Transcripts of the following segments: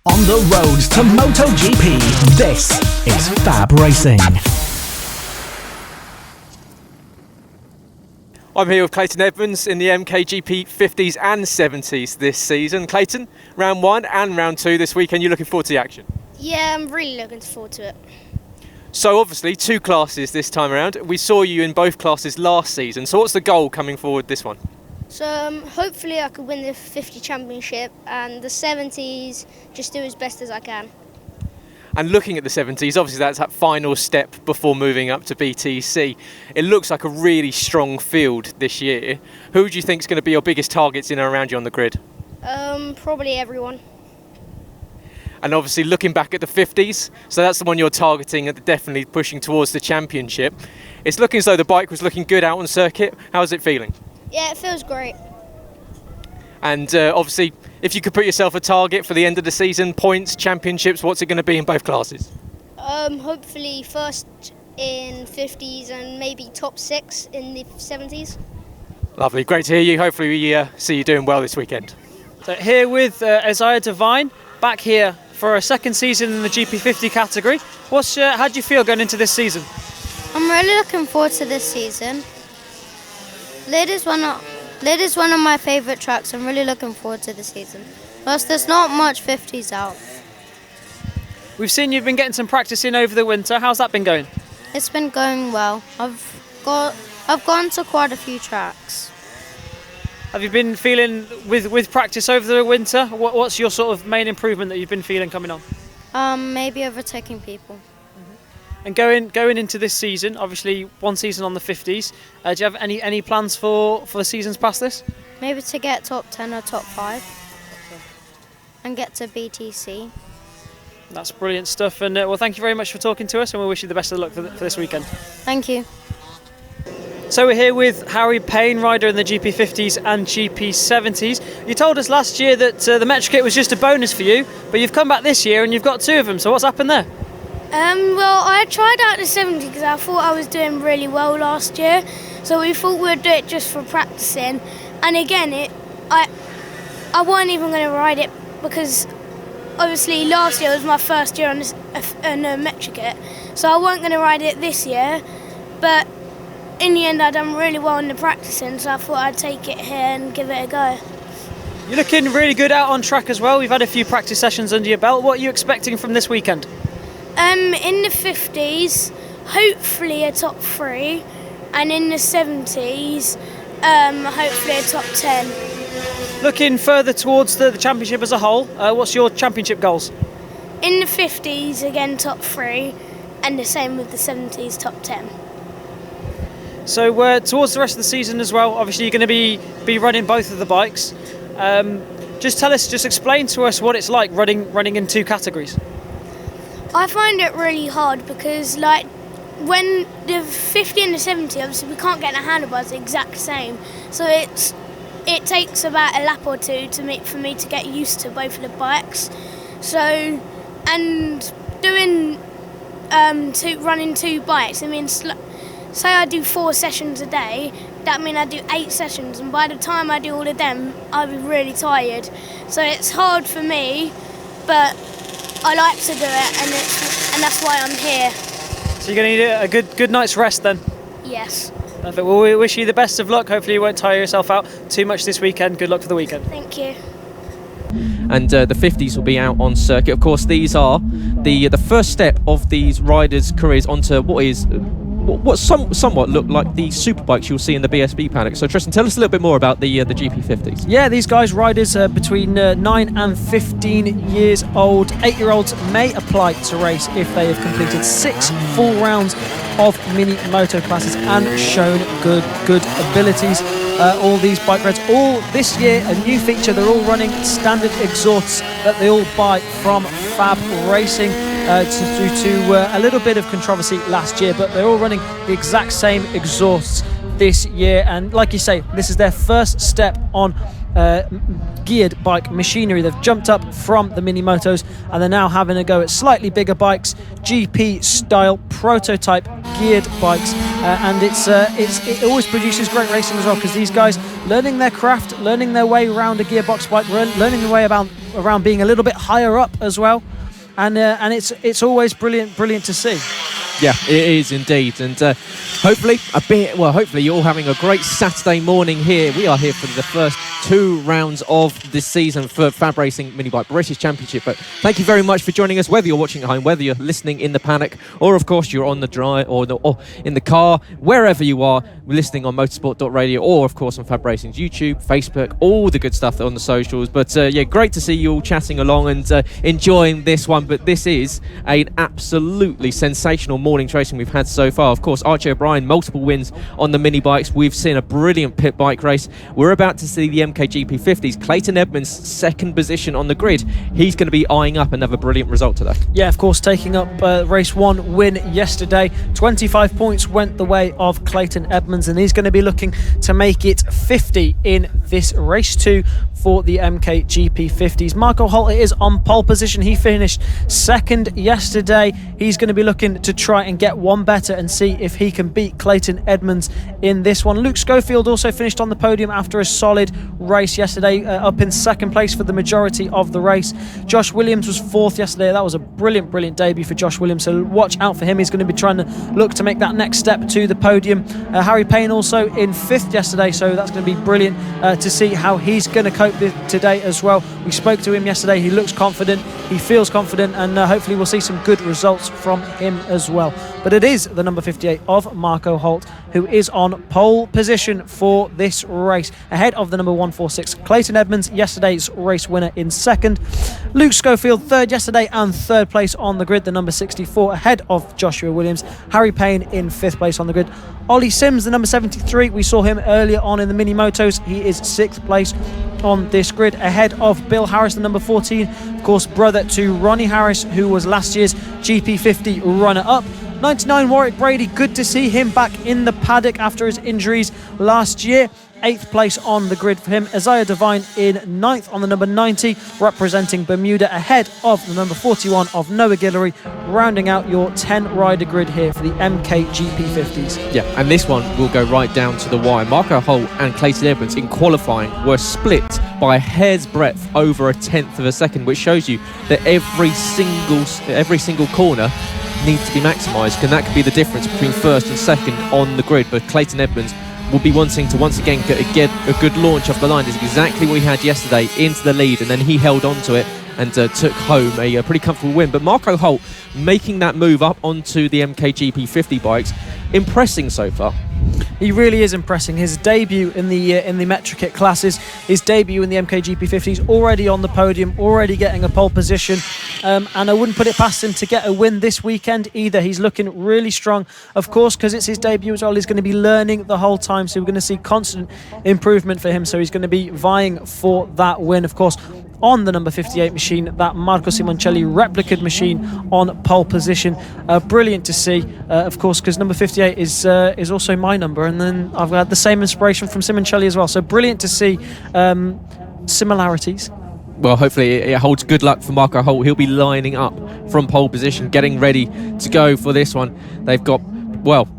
On the road to MotoGP, this is FAB-Racing. I'm here with Clayton Edmunds in the MKGP 50s and 70s this season. Clayton, round 1 and round 2 this weekend, you looking forward to the action? Yeah, I'm really looking forward to it. So obviously 2 classes this time around. We saw you in both classes last season, so what's the goal coming forward this one? So hopefully I could win the 50 championship and the 70s, just do as best as I can. And looking at the 70s, obviously that's that final step before moving up to BTC. It looks like a really strong field this year. Who do you think is going to be your biggest targets in and around you on the grid? Probably everyone. And obviously looking back at the 50s, so that's the one you're targeting and definitely pushing towards the championship. It's looking as though the bike was looking good out on circuit. How's it feeling? Yeah, it feels great. And obviously, if you could put yourself a target for the end of the season, points, championships, what's it going to be in both classes? Hopefully first in 50s and maybe top 6 in the 70s. Lovely, great to hear you. Hopefully we see you doing well this weekend. So here with Isaiah Devine, back here for a second season in the GP50 category. How do you feel going into this season? I'm really looking forward to this season. Lydd is one of my favourite tracks. I'm really looking forward to the season. Plus, there's not much 50s out. We've seen you've been getting some practice in over the winter. How's that been going? It's been going well. I've gone to quite a few tracks. Have you been feeling with practice over the winter? What's your sort of main improvement that you've been feeling coming on? Maybe overtaking people. And going into this season, obviously one season on the 50s, do you have any plans for the seasons past this? Maybe to get top 10 or top 5 and get to BTC. That's brilliant stuff, and well, thank you very much for talking to us, and we wish you the best of luck for this weekend. Thank you. So we're here with Harry Payne, rider in the GP50s and GP70s. You told us last year that the Metro kit was just a bonus for you, but you've come back this year and you've got 2 of them, so what's happened there? Well, I tried out the 70 because I thought I was doing really well last year, so we thought we'd do it just for practicing. And again, I wasn't even going to ride it because obviously last year was my first year on a Metro kit, so I wasn't going to ride it this year. But in the end, I'd done really well in the practicing, so I thought I'd take it here and give it a go. You're looking really good out on track as well. We've had a few practice sessions under your belt. What are you expecting from this weekend? In the 50s, hopefully a top 3, and in the 70s, hopefully a top 10. Looking further towards the championship as a whole, what's your championship goals? In the 50s, again top 3, and the same with the 70s, top 10. So towards the rest of the season as well, obviously you're going to be running both of the bikes. Just explain to us what it's like running in 2 categories. I find it really hard because when the 50 and the 70, obviously we can't get the handlebars the exact same, so it takes about a lap or 2 for me to get used to both of the bikes. So, and doing running 2 bikes, I mean, say I do 4 sessions a day, that means I do 8 sessions, and by the time I do all of them, I'll be really tired. So it's hard for me, but I like to do it, and that's why I'm here. So you're going to need a good night's rest then? Yes. Perfect. Well, we wish you the best of luck. Hopefully you won't tire yourself out too much this weekend. Good luck for the weekend. Thank you. And the 50s will be out on circuit. Of course, these are the first step of these riders' careers onto what somewhat look like the Superbikes you'll see in the BSB paddock. So Trystan, tell us a little bit more about the GP50s. Yeah, these guys, riders between 9 and 15 years old. 8-year-olds may apply to race if they have completed 6 full rounds of Minimoto classes and shown good abilities. All these bike rides, all this year, a new feature. They're all running standard exhausts that they all buy from FAB-Racing. Due to a little bit of controversy last year, but they're all running the exact same exhausts this year, and like you say, this is their first step on geared bike machinery. They've jumped up from the Minimotos and they're now having a go at slightly bigger bikes, GP style prototype geared bikes, and it always produces great racing as well, because these guys learning their craft, learning their way around a gearbox bike, learning the way around being a little bit higher up as well, and it's always brilliant to see. Yeah, it is indeed, and hopefully you're all having a great Saturday morning here. We are here for the first 2 rounds of this season for FAB-Racing Minibike British Championship. But thank you very much for joining us, whether you're watching at home, whether you're listening in the paddock, or of course you're on the drive or in the car, wherever you are, listening on motorsport.radio, or of course on FAB-Racing's YouTube, Facebook, all the good stuff on the socials. But yeah, great to see you all chatting along and enjoying this one. But this is an absolutely sensational morning racing we've had so far. Of course, Archie O'Brien, multiple wins on the mini bikes. We've seen a brilliant pit bike race. We're about to see the MKGP 50s. Clayton Edmonds, 2nd position on the grid. He's going to be eyeing up another brilliant result today. Yeah, of course, taking up race 1 win yesterday. 25 points went the way of Clayton Edmonds, and he's going to be looking to make it 50 in this race 2 for the MKGP 50s. Marco Holt is on pole position. He finished 2nd yesterday. He's going to be looking to try and get one better and see if he can beat Clayton Edmonds in this one. Luke Schofield also finished on the podium after a solid race yesterday, up in 2nd place for the majority of the race. Josh Williams was 4th yesterday. That was a brilliant debut for Josh Williams, so watch out for him. He's going to be trying to look to make that next step to the podium. Harry Payne also in 5th yesterday, so that's going to be brilliant to see how he's going to cope today as well. We spoke to him yesterday. He looks confident, he feels confident, and hopefully we'll see some good results from him as well. But it is the number 58 of Marco Holt who is on pole position for this race, ahead of the number 146 Clayton Edmonds, yesterday's race winner, in 2nd. Luke Schofield 3rd yesterday and 3rd place on the grid, the number 64, ahead of Joshua Williams. Harry Payne in 5th place on the grid. Ollie Sims, the number 73, we saw him earlier on in the Minimotos. He is 6th place on this grid, ahead of Bill Harris, the number 14, of course brother to Ronnie Harris, who was last year's GP50 runner-up. 99 Warwick Brady, good to see him back in the paddock after his injuries last year. 8th place on the grid for him. Isaiah Devine in 9th on the number 90, representing Bermuda, ahead of the number 41 of Noah Guillory, rounding out your 10 rider grid here for the MKGP 50s. Yeah, and this one will go right down to the wire. Marco Holt and Clayton Edmonds in qualifying were split by a hair's breadth over a 1/10 of a second, which shows you that every single corner needs to be maximised, and that could be the difference between 1st and 2nd on the grid. But Clayton Edmonds will be wanting to once again get a good launch off the line. It's exactly what he had yesterday, into the lead, and then he held on to it and took home a pretty comfortable win. But Marco Holt making that move up onto the MKGP 50 bikes, impressing so far. He really is impressing. His debut in the Metro Kit classes, his debut in the MKGP 50s, already on the podium, already getting a pole position, and I wouldn't put it past him to get a win this weekend either. He's looking really strong, of course, because it's his debut as well. He's going to be learning the whole time, so we're going to see constant improvement for him, so he's going to be vying for that win, of course, on the number 58 machine, that Marco Simoncelli replicated machine on pole position. Brilliant to see, of course, because number 58 is also my number, and then I've had the same inspiration from Simoncelli as well, so brilliant to see similarities. Well, hopefully it holds good luck for Marco Holt. He'll be lining up from pole position, getting ready to go for this one. They've got, well,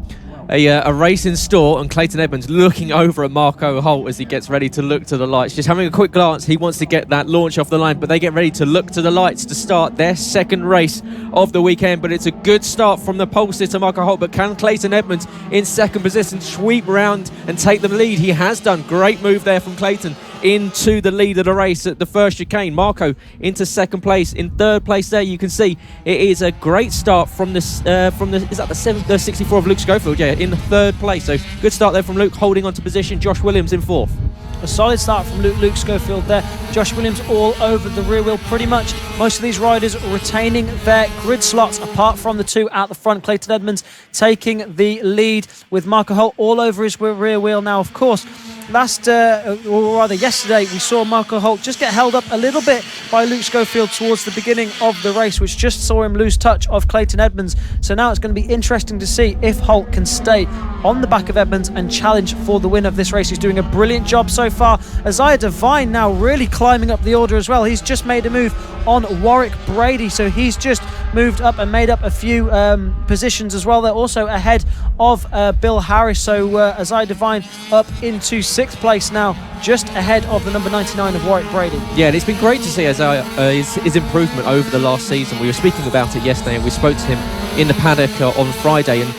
a race in store, and Clayton Edmonds looking over at Marco Holt as he gets ready to look to the lights. Just having a quick glance, he wants to get that launch off the line, but they get ready to look to the lights to start their 2nd race of the weekend. But it's a good start from the pole sitter Marco Holt, but can Clayton Edmonds in 2nd position sweep round and take the lead? He has done. Great move there from Clayton into the lead of the race at the first chicane. Marco into 2nd place. In 3rd place there, you can see it is a great start from this is that the 64 of Luke Schofield, yeah, in the 3rd place. So good start there from Luke, holding on to position. Josh Williams in 4th. A solid start from Luke Schofield there. Josh Williams all over the rear wheel pretty much. Most of these riders retaining their grid slots, apart from the 2 at the front. Clayton Edmonds taking the lead with Marco Holt all over his rear wheel now, of course. yesterday, we saw Marco Holt just get held up a little bit by Luke Schofield towards the beginning of the race, which just saw him lose touch of Clayton Edmonds. So now it's going to be interesting to see if Holt can stay on the back of Edmonds and challenge for the win of this race. He's doing a brilliant job so far. Isaiah Devine now really climbing up the order as well. He's just made a move on Warwick Brady, so he's just moved up and made up a few positions as well. They're also ahead of Bill Harris, so Isaiah Devine up into 6th place now, just ahead of the number 99 of Warwick Brady. Yeah, and it's been great to see Isaiah, his improvement over the last season. We were speaking about it yesterday, and we spoke to him in the paddock on Friday, and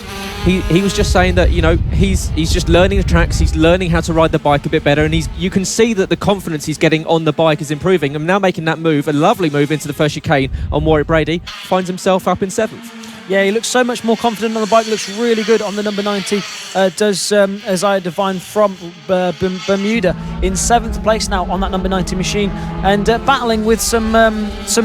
he was just saying that, you know, he's just learning the tracks, he's learning how to ride the bike a bit better, and you can see that the confidence he's getting on the bike is improving. And now making that move, a lovely move into the first chicane on Warwick Brady, finds himself up in 7th. Yeah, he looks so much more confident on the bike, looks really good on the number 90, does Isaiah Devine from Bermuda in 7th place now on that number 90 machine, and battling with some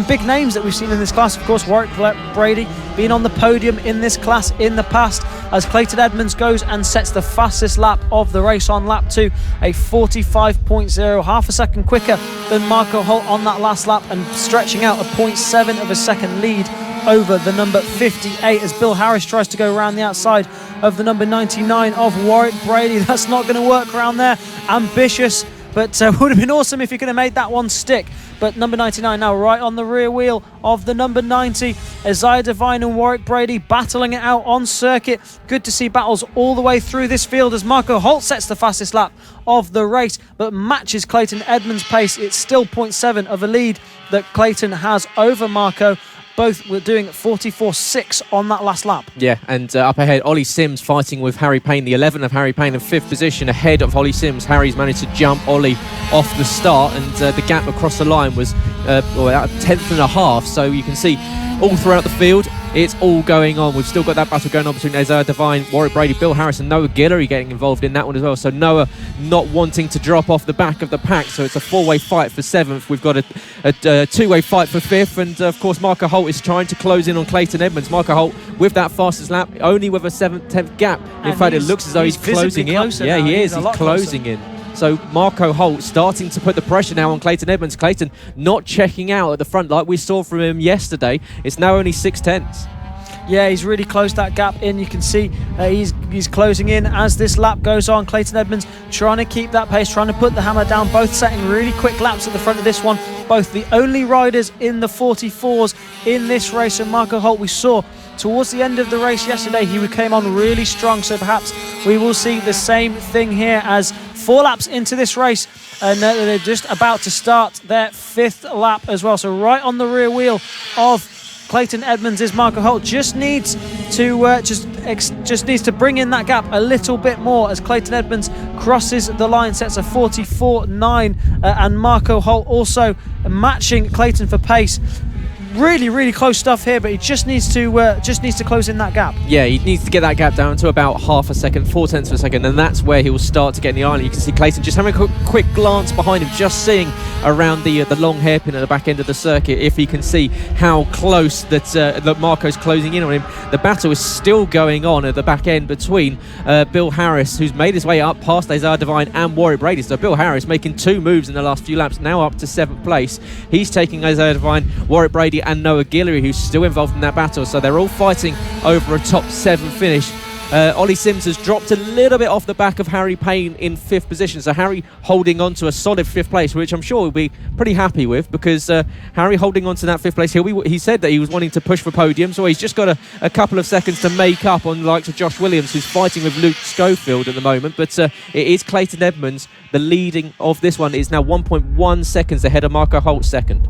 big names that we've seen in this class. Of course, Warwick Brady being on the podium in this class in the past, as Clayton Edmonds goes and sets the fastest lap of the race on lap 2, a 45.0, half a second quicker than Marco Holt on that last lap, and stretching out a 0.7 of a second lead over the number 58 as Bill Harris tries to go around the outside of the number 99 of Warwick Brady. That's not going to work around there. Ambitious, but would have been awesome if he could have made that one stick. But number 99 now right on the rear wheel of the number 90. Isaiah Devine and Warwick Brady battling it out on circuit. Good to see battles all the way through this field as Marco Holt sets the fastest lap of the race, but matches Clayton Edmonds' pace. It's still 0.7 of a lead that Clayton has over Marco. Both were doing 44.6 on that last lap. Yeah, and up ahead, Ollie Sims fighting with Harry Payne, the 11 of Harry Payne in 5th position ahead of Ollie Sims. Harry's managed to jump Ollie off the start, and the gap across the line was about 1/10 and a half. So you can see all throughout the field, it's all going on. We've still got that battle going on between Isaiah Devine, Warwick Brady, Bill Harris and Noah Guillory getting involved in that one as well. So Noah not wanting to drop off the back of the pack. So it's a 4-way fight for 7th. We've got a 2-way fight for 5th. And of course, Marco Holt is trying to close in on Clayton Edmonds. Marco Holt with that fastest lap, only with a 7/10 gap. In fact, it looks as though he's closing in. Yeah, he is. He's closing in. So Marco Holt starting to put the pressure now on Clayton Edmonds. Clayton not checking out at the front like we saw from him yesterday. It's now only 6/10. Yeah, he's really closed that gap in. You can see he's closing in as this lap goes on. Clayton Edmonds trying to keep that pace, trying to put the hammer down, both setting really quick laps at the front of this one. Both the only riders in the 44s in this race. And Marco Holt, we saw towards the end of the race yesterday, he came on really strong. So perhaps we will see the same thing here as 4 laps into this race. And they're just about to start their 5th lap as well. So right on the rear wheel of Clayton Edmonds is Marco Holt. Just needs to bring in that gap a little bit more as Clayton Edmonds crosses the line, sets a 44.9, and Marco Holt also matching Clayton for pace. Really, really close stuff here, but he just needs to close in that gap. Yeah, he needs to get that gap down to about half a second, 0.4 of a second, and that's where he will start to get in the island. You can see Clayton just having a quick glance behind him, just seeing around the long hairpin at the back end of the circuit if he can see how close that Marco's closing in on him. The battle is still going on at the back end between Bill Harris, who's made his way up past Isaiah Devine and Warwick Brady. So Bill Harris making 2 moves in the last few laps, now up to 7th place. He's taking Isaiah Devine, Warwick Brady and Noah Guillory, who's still involved in that battle. So they're all fighting over a top 7 finish. Ollie Sims has dropped a little bit off the back of Harry Payne in 5th position. So Harry holding on to a solid 5th place, which I'm sure he'll be pretty happy with, because Harry holding on to that 5th place, he said that he was wanting to push for podium, so he's just got a couple of seconds to make up on the likes of Josh Williams, who's fighting with Luke Schofield at the moment. But it is Clayton Edmonds, the leading of this one, is now 1.1 seconds ahead of Marco Holt 2nd.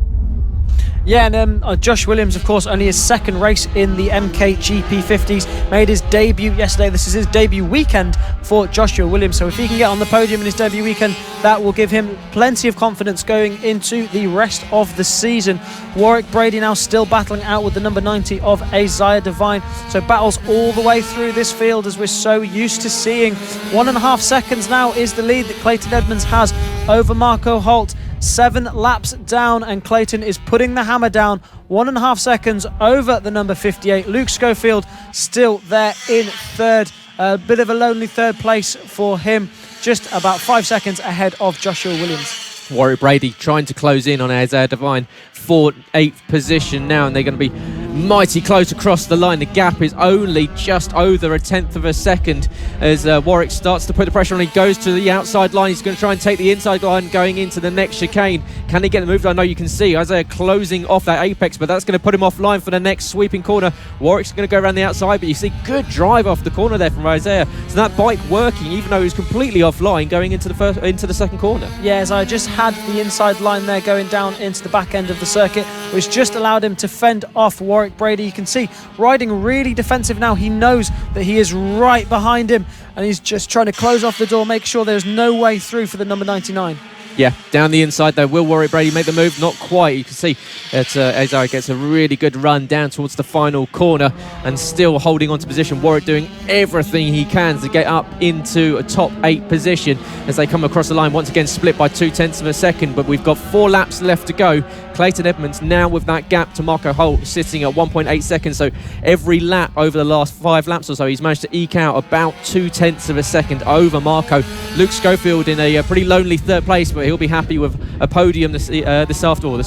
Yeah, and Josh Williams, of course, only his 2nd race in the MKGP 50s. Made his debut yesterday. This is his debut weekend for Joshua Williams. So if he can get on the podium in his debut weekend, that will give him plenty of confidence going into the rest of the season. Warwick Brady now still battling out with the number 90 of Isaiah Devine. So battles all the way through this field, as we're so used to seeing. 1.5 seconds now is the lead that Clayton Edmonds has over Marco Holt. 7 laps down, and Clayton is putting the hammer down. 1.5 seconds over the number 58. Luke Schofield still there in 3rd. A bit of a lonely 3rd place for him. just about 5 seconds ahead of Joshua Williams. Warwick Brady trying to close in on Isaiah Devine for 8th position now, and they're going to be mighty close across the line. The gap is only just over a tenth of a second as Warwick starts to put the pressure on. He goes to the outside line. He's going to try and take the inside line going into the next chicane. Can he get the move? I know you can see Isaiah closing off that apex, but that's going to put him offline for the next sweeping corner. Warwick's going to go around the outside, but you see good drive off the corner there from Isaiah. So that bike working, even though he was completely offline going into the second corner. Yeah, Isaiah just had the inside line there going down into the back end of the circuit, which just allowed him to fend off Warwick Brady. You can see riding really defensive now. He knows that he is right behind him, and he's just trying to close off the door, make sure there's no way through for the number 99. Yeah, down the inside though. Will Warwick Brady make the move? Not quite. You can see that Isaiah gets a really good run down towards the final corner and still holding on to position. Warwick doing everything he can to get up into a top 8 position as they come across the line. Once again split by 0.2 of a second, but we've got 4 laps left to go. Clayton Edmonds now with that gap to Marco Holt sitting at 1.8 seconds. So every lap over the last 5 laps or so, he's managed to eke out about 0.2 of a second over Marco. Luke Schofield in a pretty lonely 3rd place, but he'll be happy with a podium this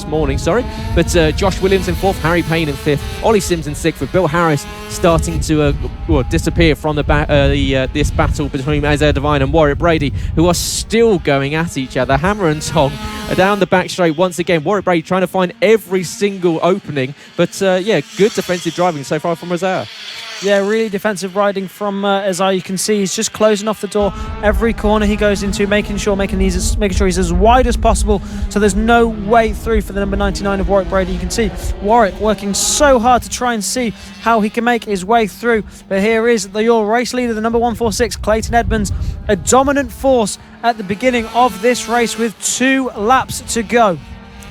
morning. But Josh Williams in 4th, Harry Payne in 5th, Ollie Sims in 6th, with Bill Harris starting to disappear from this battle between Isaiah Devine and Warwick Brady, who are still going at each other, hammer and tong down the back straight once again. Warwick Brady trying to find every single opening, but good defensive driving so far from Isaiah. Yeah, really defensive riding from Isaiah. You can see he's just closing off the door every corner he goes into, making sure he's as wide as possible, so there's no way through for the number 99 of Warwick Brady. You can see Warwick working so hard to try and see how he can make his way through, but here is your race leader, the number 146, Clayton Edmonds, a dominant force at the beginning of this race with 2 laps to go.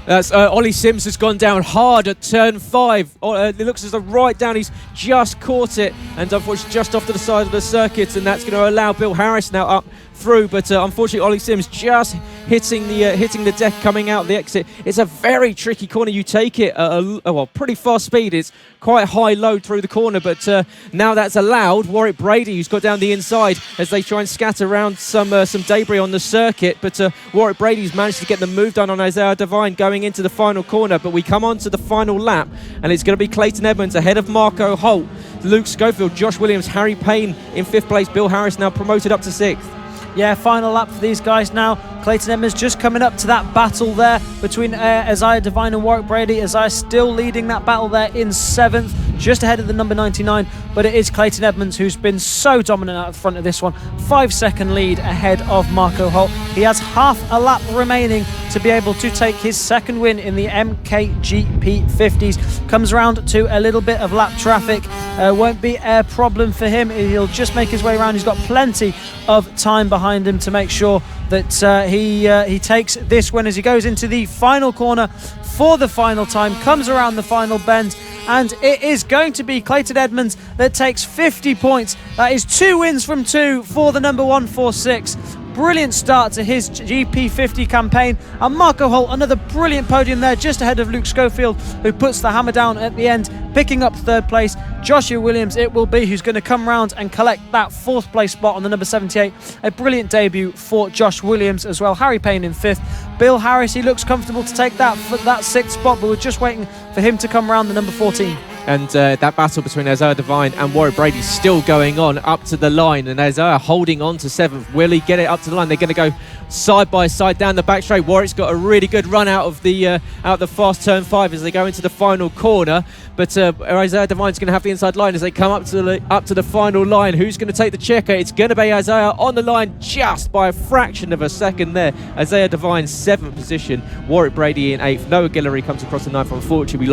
That's Ollie Sims has gone down hard at turn 5. It looks as though right down he's just caught it, and unfortunately just off to the side of the circuit, and that's going to allow Bill Harris now up through, but unfortunately Ollie Sims just hitting the deck coming out the exit. It's a very tricky corner. You take it at pretty fast speed. It's quite high load through the corner, but now that's allowed Warwick Brady, who's got down the inside as they try and scatter around some debris on the circuit, but Warwick Brady's managed to get the move done on Isaiah Devine going into the final corner. But we come on to the final lap, and it's going to be Clayton Edmonds ahead of Marco Holt, Luke Schofield, Josh Williams, Harry Payne in 5th place, Bill Harris now promoted up to 6th. Yeah, final lap for these guys now. Clayton Edmonds just coming up to that battle there between Isaiah Devine and Warwick Brady. Isaiah still leading that battle there in 7th, just ahead of the number 99, but it is Clayton Edmonds who's been so dominant out the front of this one. 5-second lead ahead of Marco Holt. He has half a lap remaining to be able to take his 2nd win in the MKGP 50s. Comes around to a little bit of lap traffic. Won't be a problem for him. He'll just make his way around. He's got plenty of time behind him to make sure that he takes this win as he goes into the final corner for the final time, comes around the final bend, and it is going to be Clayton Edmonds that takes 50 points. That is 2 wins from 2 for the number 146. Brilliant start to his GP50 campaign, and Marco Holt, another brilliant podium there just ahead of Luke Schofield, who puts the hammer down at the end, picking up 3rd place. Joshua Williams it will be who's going to come round and collect that 4th place spot on the number 78. A brilliant debut for Josh Williams as well. Harry Payne in 5th. Bill Harris, he looks comfortable to take that 6th spot, but we're just waiting for him to come round the number 14. And that battle between Isaiah Devine and Warwick Brady still going on up to the line, and Isaiah holding on to 7th. Will he get it up to the line? They're going to go side by side down the back straight. Warwick's got a really good run out of the fast turn 5 as they go into the final corner, but Isaiah Devine's going to have the inside line as they come up to the final line. Who's going to take the checker? It's going to be Isaiah on the line just by a fraction of a second there. Isaiah Devine 7th position, Warwick Brady in 8th. Noah Guillory comes across the 9th. Unfortunately, we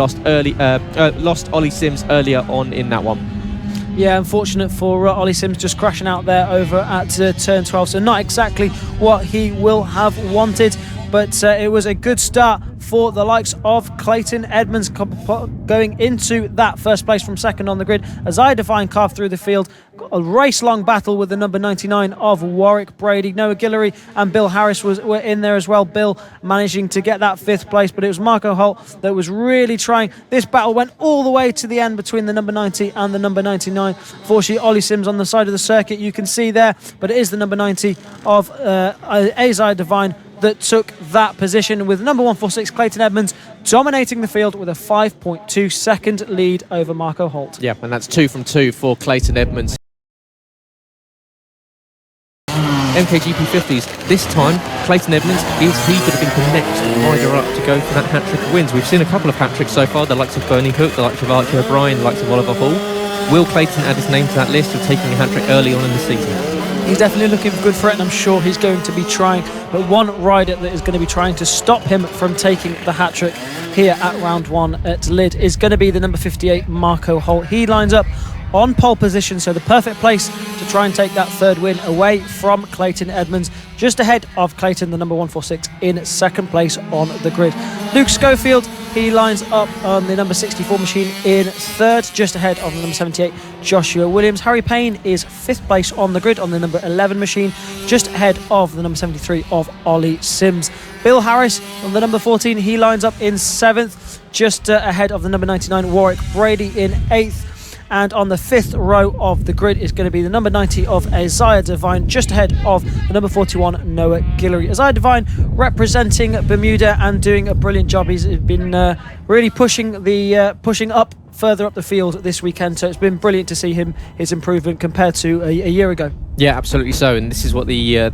lost Ollie Sims earlier on in that one. Yeah, unfortunate for Ollie Sims, just crashing out there over at turn 12, so not exactly what he will have wanted. but it was a good start for the likes of Clayton Edmonds going into that first place from second on the grid. As I Divine carved through the field, a race-long battle with the number 99 of Warwick Brady. Noah Guillory and Bill Harris were in there as well. Bill managing to get that 5th place, but it was Marco Holt that was really trying. This battle went all the way to the end between the number 90 and the number 99. Fortunately, Ollie Sims on the side of the circuit, you can see there, but it is the number 90 of Azai Divine that took that position, with number 146 Clayton Edmonds dominating the field with a 5.2 second lead over Marco Holt. Yeah, and that's 2 from 2 for Clayton Edmonds. MKGP 50s, this time Clayton Edmonds, is he going to be the next rider up to go for that hat-trick of wins? We've seen a couple of hat-tricks so far, the likes of Bernie Hook, the likes of Archie O'Brien, the likes of Oliver Hall. Will Clayton add his name to that list of taking a hat-trick early on in the season? He's definitely looking good for it, and I'm sure he's going to be trying. But one rider that is going to be trying to stop him from taking the hat-trick here at round 1 at Lydd is going to be the number 58, Marco Holt. He lines up on pole position, so the perfect place to try and take that 3rd win away from Clayton Edmonds, just ahead of Clayton, the number 146, in 2nd place on the grid. Luke Schofield, he lines up on the number 64 machine in 3rd, just ahead of the number 78, Joshua Williams. Harry Payne is 5th place on the grid on the number 11 machine, just ahead of the number 73 of Ollie Sims. Bill Harris on the number 14, he lines up in 7th, just ahead of the number 99, Warwick Brady in 8th. And on the 5th row of the grid is going to be the number 90 of Isaiah Devine, just ahead of the number 41, Noah Guillory. Isaiah Devine representing Bermuda and doing a brilliant job. He's been really pushing up further up the field this weekend, so it's been brilliant to see his improvement compared to a year ago. Yeah, absolutely so, and this is what the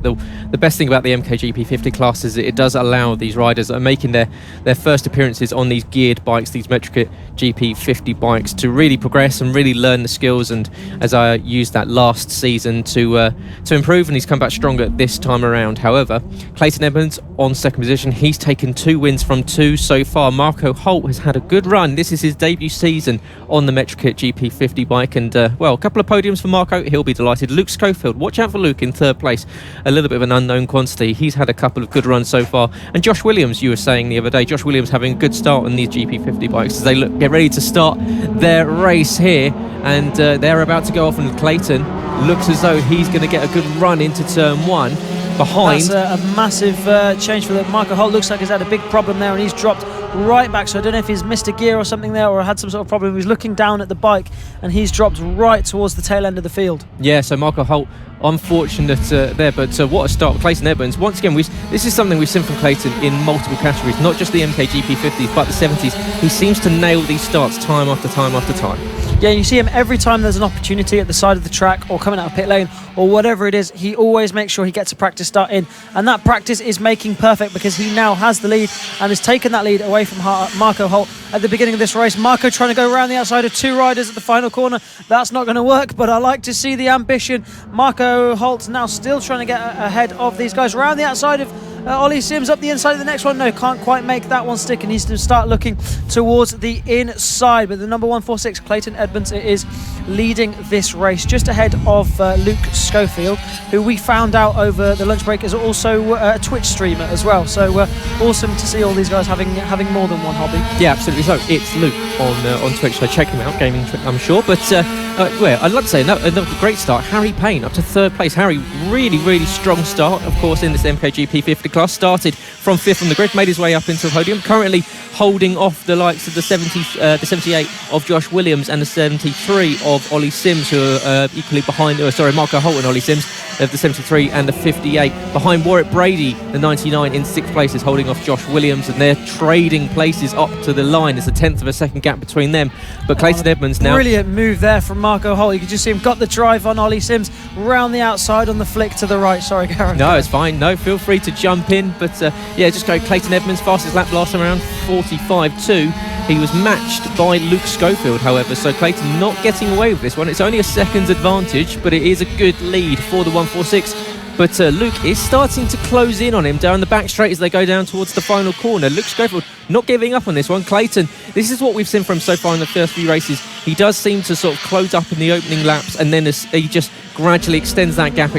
best thing about the MKGP 50 class is that it does allow these riders that are making their first appearances on these geared bikes, these Metric GP 50 bikes, to really progress and really learn the skills. And as I used that last season to improve, and he's come back stronger this time around. However, Clayton Edmonds on 2nd position, he's taken 2 wins from 2 so far. Marco Holt has had a good run. This is his debut season on the Metric GP 50 bike, and a couple of podiums for Marco, he'll be delighted. Luke Schofield, watch out for Luke in 3rd place, a little bit of an unknown quantity. He's had a couple of good runs so far. And Josh Williams, you were saying the other day, Josh Williams having a good start on these GP50 bikes as they get ready to start their race here, and they're about to go off, and Clayton looks as though he's going to get a good run into turn 1 behind. That's a massive change for Marco Holt. Looks like he's had a big problem there, and he's dropped right back, so I don't know if he's missed a gear or something there, or had some sort of problem. He was looking down at the bike and he's dropped right towards the tail end of the field. Yeah, so Marco Holt, unfortunate there, but what a start. Clayton Edmonds, once again, this is something we've seen from Clayton in multiple categories, not just the MKGP 50s but the 70s. He seems to nail these starts time after time after time. Yeah, you see him every time there's an opportunity at the side of the track or coming out of pit lane or whatever it is. He always makes sure he gets a practice start in, and that practice is making perfect because he now has the lead and has taken that lead away from Marco Holt at the beginning of this race. Marco trying to go around the outside of 2 riders at the final corner. That's not going to work, but I like to see the ambition. Marco Holt's now still trying to get ahead of these guys around the outside of Ollie Sims, up the inside of the next one. No, can't quite make that one stick, and needs to start looking towards the inside. But the number 146, Clayton Edmonds, is leading this race, just ahead of Luke Schofield, who we found out over the lunch break is also a Twitch streamer as well. So awesome to see all these guys having more than one hobby. Yeah, absolutely. So it's Luke on Twitch, so check him out, Gaming I'm sure. But I'd like to say another great start. Harry Payne up to 3rd place. Harry, really strong start, of course, in this MKGP 50 class. Started from 5th on the grid, made his way up into the podium, currently holding off the likes of the 78 of Josh Williams and the 73 of Ollie Sims, who are equally behind, Marco Holt and Ollie Sims, of the 73 and the 58. Behind Warwick Brady, the 99 in 6th place, is holding off Josh Williams, and they're trading places up to the line. There's a 1/10 of a second gap between them. But Clayton Edmonds now... Brilliant move there from Marco Holt. You can just see him got the drive on Ollie Sims, round the outside on the flick to the right. Sorry, Gareth. No, it's fine. No, feel free to jump in. But just go Clayton Edmonds, fastest lap last time around, 45.2. He was matched by Luke Schofield, however, so Clayton not getting away with this one. It's only a second's advantage, but it is a good lead for the 146. But Luke is starting to close in on him down the back straight as they go down towards the final corner. Luke Schofield not giving up on this one. Clayton, this is what we've seen from him so far in the first few races. He does seem to sort of close up in the opening laps, and then he just gradually extends that gap.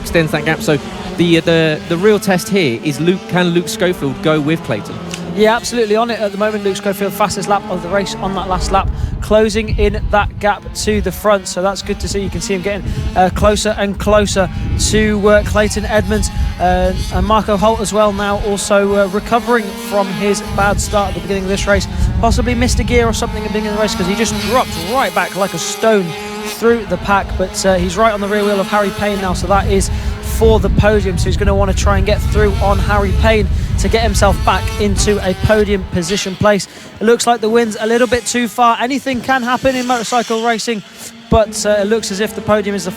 So the real test here is can Luke Schofield go with Clayton? Yeah, absolutely on it at the moment. Luke Schofield, fastest lap of the race on that last lap, closing in that gap to the front. So that's good to see. You can see him getting closer and closer to Clayton Edmonds. And Marco Holt as well now, also recovering from his bad start at the beginning of this race. Possibly missed a gear or something at the beginning of the race because he just dropped right back like a stone through the pack. But he's right on the rear wheel of Harry Payne now, so that is for the podium. So he's going to want to try and get through on Harry Payne to get himself back into a podium position place. It looks like the wind's a little bit too far. Anything can happen in motorcycle racing, but it looks as if the podium is as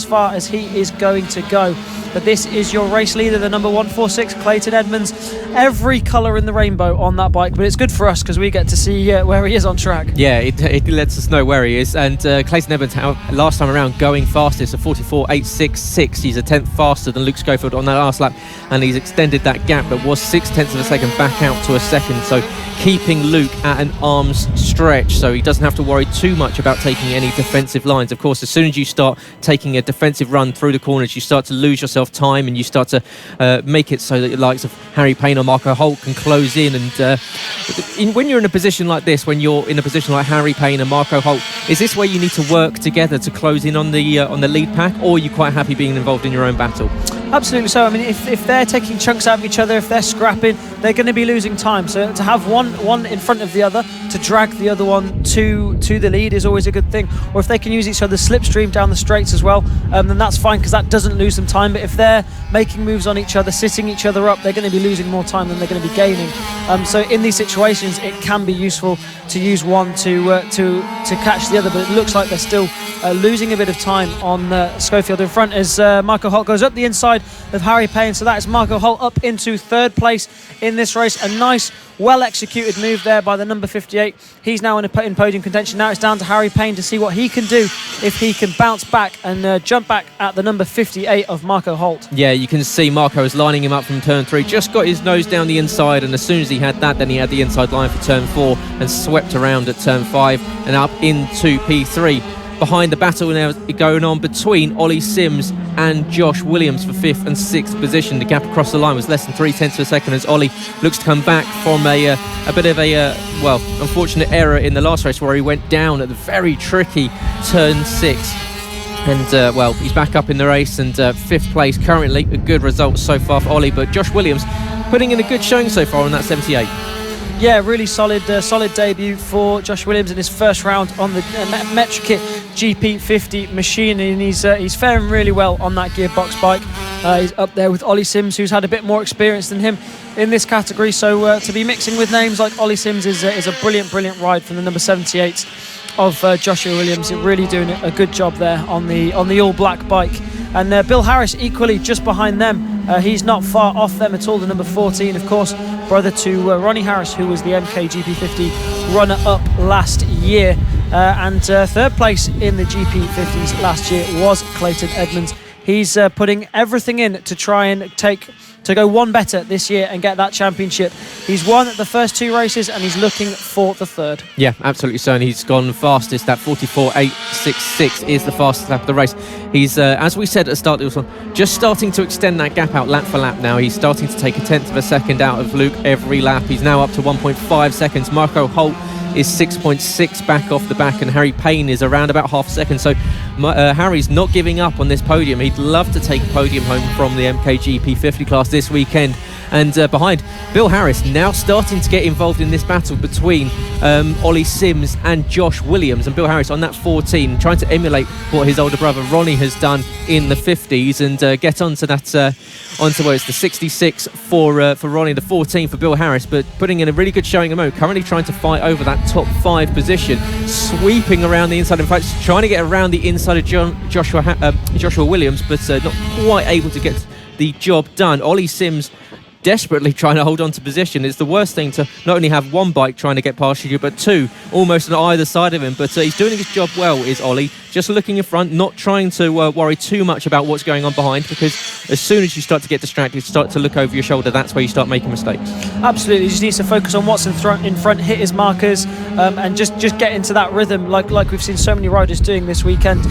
far as he is going to go. But this is your race leader, the number 146, Clayton Edmonds. Every colour in the rainbow on that bike, but it's good for us because we get to see where he is on track. Yeah, it lets us know where he is. And Clayton Edmonds, last time around, going fastest, a 44.866. He's a tenth faster than Luke Schofield on that last lap, and he's extended that gap, but was 0.6 of a second back out to a second. So keeping Luke at an arm's stretch, so he doesn't have to worry too much about taking any defensive lines. Of course, as soon as you start taking a defensive run through the corners, you start to lose yourself time, and you start to make it so that the likes of Harry Payne or Marco Holt can close in. And when you're in a position like this, when you're in a position like Harry Payne and Marco Holt, is this where you need to work together to close in on the lead pack, or are you quite happy being involved in your own battle? Absolutely so. I mean, if they're taking chunks out of each other, if they're scrapping, they're going to be losing time. So to have one in front of the other to drag the other one to the lead is always a good thing. Or if they can use each other's slipstream down the straights as well, then that's fine because that doesn't lose them time. But if they're making moves on each other, sitting each other up, they're going to be losing more time than they're going to be gaining. So in these situations, it can be useful to use one to catch the other. But it looks like they're still losing a bit of time on Schofield in front as Marco Holt goes up the inside of Harry Payne. So that is Marco Holt up into third place in this race. A nice, well executed move there by the number 58. He's now in podium contention. Now it's down to Harry Payne to see what he can do, if he can bounce back and jump back at the number 58 of Marco Holt. Yeah, you can see Marco is lining him up from turn 3, just got his nose down the inside, and as soon as he had that, then he had the inside line for turn 4 and swept around at turn 5 and up into P3. Behind the battle now going on between Ollie Sims and Josh Williams for 5th and 6th position. The gap across the line was less than 0.3 of a second as Ollie looks to come back from a bit of a unfortunate error in the last race where he went down at the very tricky turn 6. And he's back up in the race, and 5th place currently. A good result so far for Ollie, but Josh Williams putting in a good showing so far on that 78. Yeah, really solid debut for Josh Williams in his first round on the Metrokit GP50 machine, and he's faring really well on that gearbox bike. He's up there with Ollie Sims, who's had a bit more experience than him in this category. So to be mixing with names like Ollie Sims is a brilliant ride from the number 78 of Joshua Williams. Really doing a good job there on the all black bike. And Bill Harris equally just behind them. He's not far off them at all, the number 14, of course, brother to Ronnie Harris, who was the MKGP50 runner-up last year. And third place in the GP50s last year was Clayton Edmonds. He's putting everything in to try and go one better this year and get that championship. He's won the first 2 races and he's looking for the third. Yeah, absolutely so, and he's gone fastest. That 44.866 is the fastest lap of the race. He's, as we said at the start of this one, just starting to extend that gap out lap for lap now. He's starting to take 0.1 of a second out of Luke every lap. He's now up to 1.5 seconds. Marco Holt is 6.6 back off the back, and Harry Payne is around about half a second. So Harry's not giving up on this podium. He'd love to take a podium home from the MKGP 50 class this weekend. And behind, Bill Harris now starting to get involved in this battle between Ollie Sims and Josh Williams. And Bill Harris on that 14, trying to emulate what his older brother Ronnie has done in the 50s and get onto that, onto where it's the 66 for Ronnie, the 14 for Bill Harris, but putting in a really good showing at the moment, currently trying to fight over that top 5 position, sweeping around the inside, in fact trying to get around the inside of Joshua Williams, but not quite able to get the job done. Ollie Sims desperately trying to hold on to position. It's the worst thing to not only have one bike trying to get past you, but two almost on either side of him. But he's doing his job well, is Ollie. Just looking in front, not trying to worry too much about what's going on behind, because as soon as you start to get distracted, start to look over your shoulder, that's where you start making mistakes. Absolutely, he just needs to focus on what's in front, hit his markers, and just get into that rhythm like we've seen so many riders doing this weekend.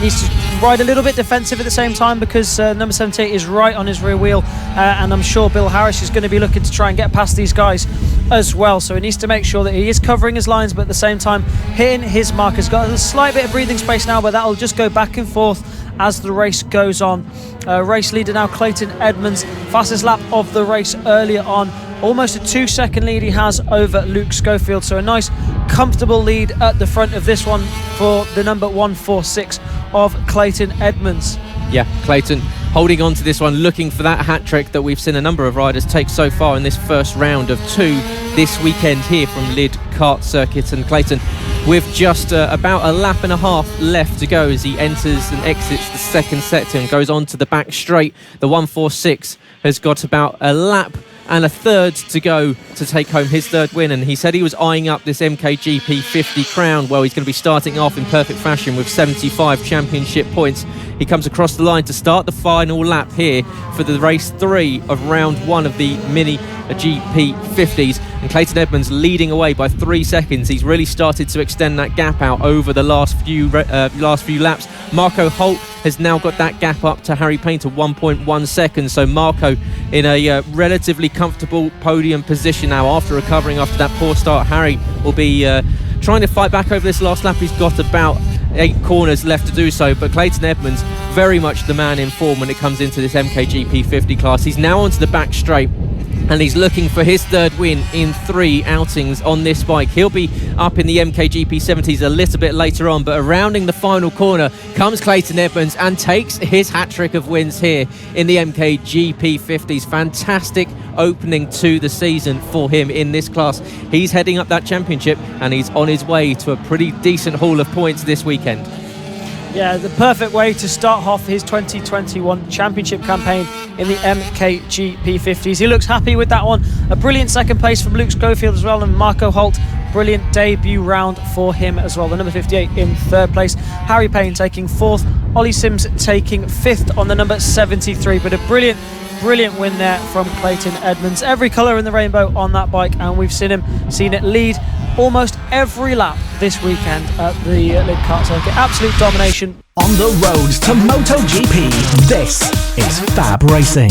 Needs to ride a little bit defensive at the same time, because number 78 is right on his rear wheel, and I'm sure Bill Harris is going to be looking to try and get past these guys as well. So he needs to make sure that he is covering his lines, but at the same time hitting his markers. Got a slight bit of breathing space now, but that'll just go back and forth as the race goes on. Race leader now Clayton Edmonds, fastest lap of the race earlier on. Almost a 2-second lead he has over Luke Schofield, so a nice comfortable lead at the front of this one for the number 146 of Clayton Edmonds. Yeah, Clayton holding on to this one, looking for that hat trick that we've seen a number of riders take so far in this first round of 2 this weekend here from Lydd Kart Circuit. And Clayton, with just about a lap and a half left to go as he enters and exits the second sector and goes on to the back straight, the 146 has got about a lap and a third to go to take home his third win. And he said he was eyeing up this MKGP 50 crown. Well, he's going to be starting off in perfect fashion with 75 championship points. He comes across the line to start the final lap here for the race 3 of round 1 of the Minibike 50s. And Clayton Edmonds leading away by 3 seconds. He's really started to extend that gap out over the last few laps. Marco Holt has now got that gap up to Harry Payne to 1.1 seconds. So Marco in a relatively comfortable podium position now after recovering after that poor start. Harry will be trying to fight back over this last lap. He's got about 8 corners left to do so, but Clayton Edmonds very much the man in form when it comes into this MKGP 50 class. He's now onto the back straight, and he's looking for his third win in 3 outings on this bike. He'll be up in the MKGP 70s a little bit later on, but rounding the final corner comes Clayton Edmonds and takes his hat-trick of wins here in the MKGP 50s. Fantastic opening to the season for him in this class. He's heading up that championship, and he's on his way to a pretty decent haul of points this weekend. Yeah, the perfect way to start off his 2021 championship campaign in the MKGP 50s. He looks happy with that one. A brilliant second place from Luke Schofield as well, and Marco Holt, brilliant debut round for him as well. The number 58 in 3rd place. Harry Payne taking 4th. Ollie Sims taking 5th on the number 73. But a brilliant win there from Clayton Edmonds. Every colour in the rainbow on that bike, and we've seen it lead almost every lap this weekend at the Lydd Kart Circuit. Absolute domination. On the road to MotoGP, this is FAB Racing.